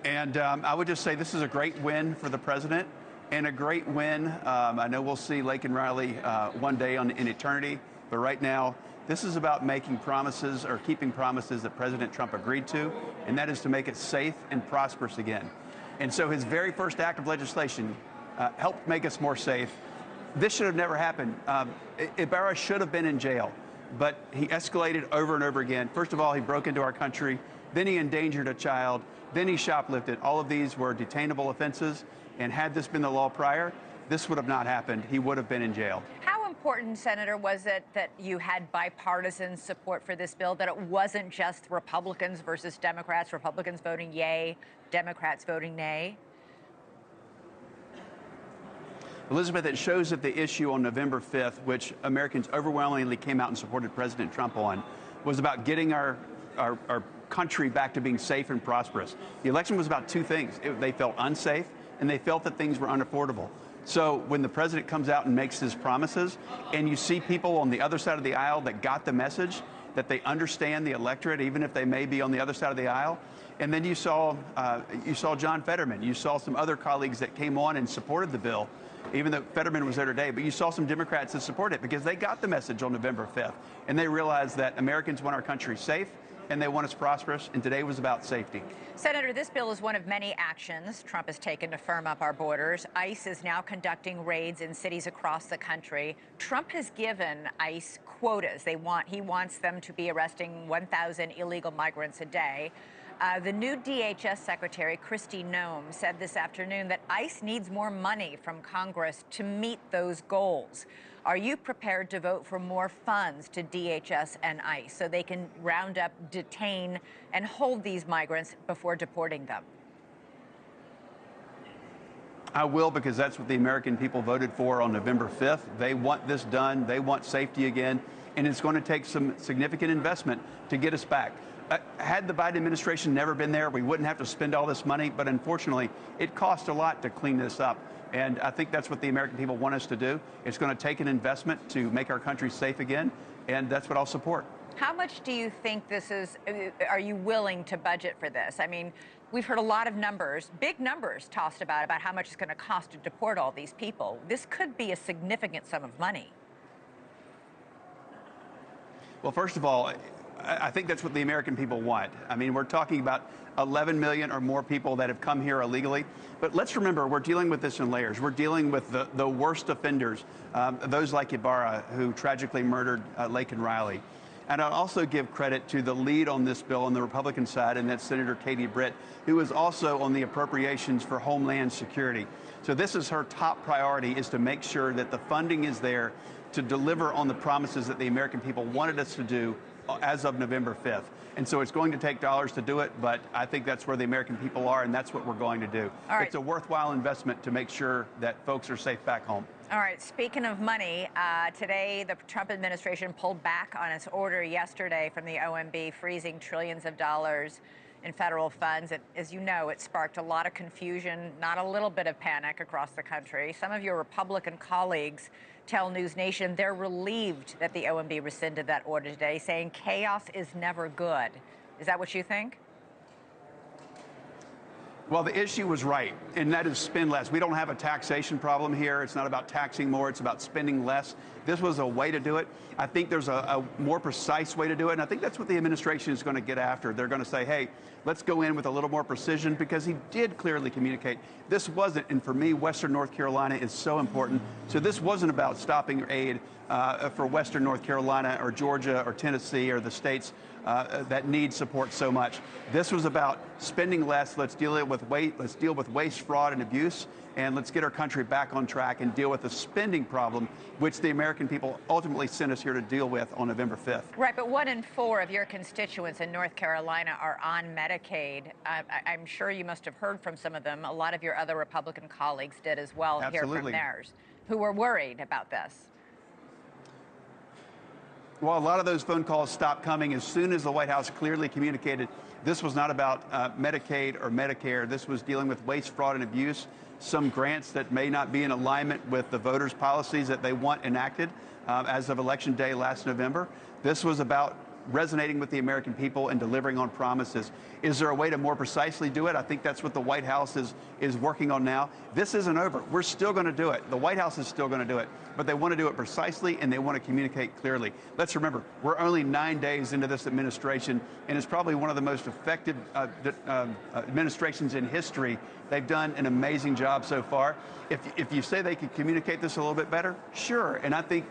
And I would just say this is a great win for the president and a great win. I know we'll see Laken Riley one day in eternity, but right now, this is about making promises or keeping promises that President Trump agreed to, and that is to make it safe and prosperous again. And so his very first act of legislation helped make us more safe. This should have never happened. Ibarra should have been in jail, but he escalated over and over again. First of all, he broke into our country. Then he endangered a child. Then he shoplifted. All of these were detainable offenses. And had this been the law prior, this would have not happened. He would have been in jail. How important, Senator, was it that you had bipartisan support for this bill, that it wasn't just Republicans versus Democrats, Republicans voting yay, Democrats voting nay? Elizabeth, it shows that the issue on November 5th, which Americans overwhelmingly came out and supported President Trump on, was about getting our country back to being safe and prosperous. The election was about two things. They felt unsafe, and they felt that things were unaffordable. So when the president comes out and makes his promises, and you see people on the other side of the aisle that got the message, that they understand the electorate, even if they may be on the other side of the aisle, and then you saw John Fetterman, you saw some other colleagues that came on and supported the bill, even though Fetterman was there today, but you saw some Democrats that supported it because they got the message on November 5th, and they realized that Americans want our country safe, and they want us prosperous, and today was about safety. Senator, this bill is one of many actions Trump has taken to firm up our borders. ICE is now conducting raids in cities across the country. Trump has given ICE quotas. He wants them to be arresting 1,000 illegal migrants a day. The new DHS Secretary, Kristi Noem, said this afternoon that ICE needs more money from Congress to meet those goals. Are you prepared to vote for more funds to DHS and ICE so they can round up, detain, and hold these migrants before deporting them? I will, because that's what the American people voted for on November 5th. They want this done. They want safety again. And it's going to take some significant investment to get us back. Had the Biden administration never been there, we wouldn't have to spend all this money. But unfortunately, it cost a lot to clean this up. And I think that's what the American people want us to do. It's going to take an investment to make our country safe again. And that's what I'll support. How much do you think this is, are you willing to budget for this? I mean, we've heard a lot of numbers, big numbers tossed about how much it's going to cost to deport all these people. This could be a significant sum of money. Well, first of all, I think that's what the American people want. I mean, we're talking about 11 million or more people that have come here illegally. But let's remember, we're dealing with this in layers. We're dealing with the worst offenders, those like Ibarra, who tragically murdered Laken Riley. And I'll also give credit to the lead on this bill on the Republican side, and that's Senator Katie Britt, who is also on the appropriations for Homeland Security. So this is her top priority, is to make sure that the funding is there to deliver on the promises that the American people wanted us to do as of November 5th. And so it's going to take dollars to do it, but I think that's where the American people are, and that's what we're going to do. All right. It's a worthwhile investment to make sure that folks are safe back home. All right, speaking of money, today the Trump administration pulled back on its order yesterday from the OMB, freezing trillions of dollars in federal funds. As you know, it sparked a lot of confusion, not a little bit of panic across the country. Some of your Republican colleagues tell NewsNation they're relieved that the OMB rescinded that order today, saying chaos is never good. Is that what you think? Well, the issue was right, and that is spend less. We don't have a taxation problem here. It's not about taxing more. It's about spending less. This was a way to do it. I think there's a more precise way to do it, and I think that's what the administration is going to get after. They're going to say, hey, let's go in with a little more precision, because he did clearly communicate. This wasn't, and for me, Western North Carolina is so important. So this wasn't about stopping aid for Western North Carolina or Georgia or Tennessee or the states that need support so much. This was about spending less. Let's deal with waste, fraud, and abuse, and let's get our country back on track and deal with the spending problem, which the American people ultimately sent us here to deal with on November 5th. Right, but 1 in 4 of your constituents in North Carolina are on Medicaid. I'm sure you must have heard from some of them. A lot of your other Republican colleagues did as well. Absolutely. Hear from theirs, who were worried about this. Well, a lot of those phone calls stopped coming as soon as the White House clearly communicated this was not about Medicaid or Medicare. This was dealing with waste, fraud, and abuse, some grants that may not be in alignment with the voters' policies that they want enacted as of Election Day last November. This was about resonating with the American people and delivering on promises. Is there a way to more precisely do it? I think that's what the White House is working on now. This isn't over. We're still going to do it. The White House is still going to do it, but they want to do it precisely and they want to communicate clearly. Let's remember, we're only 9 days into this administration, and it's probably one of the most effective administrations in history. They've done an amazing job so far. If you say they could communicate this a little bit better, sure, and I think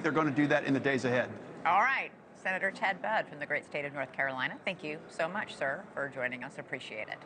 they're going to do that in the days ahead. All right. Senator Ted Budd from the great state of North Carolina, thank you so much, sir, for joining us. Appreciate it.